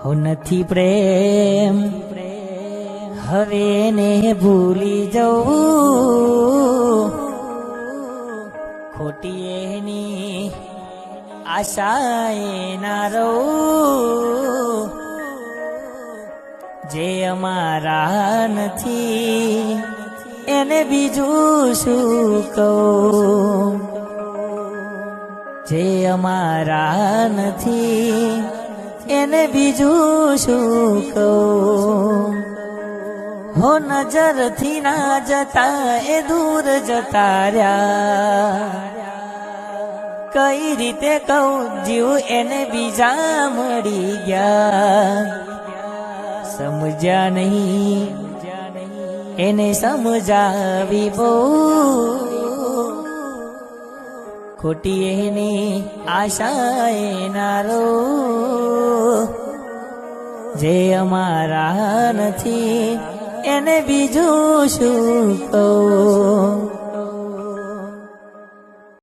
હો નથી પ્રેમ હવે ને ભૂલી જવું, ખોટી એની આશાએ ના રહું, જે અમારા નથી એને બીજું શું કહું, જે અમારા નથી એને બીજું શું કહું. હો નજરથી ના જતા એ દૂર જતા રહ્યા, કઈ રીતે કહું જીવ એને બીજા મળી ગયા. સમજ્યા નહીં એને સમજાવી બહુ, ખોટી એની આશાએ ના રહું, જે અમારા નથી એને બીજું શું કહું.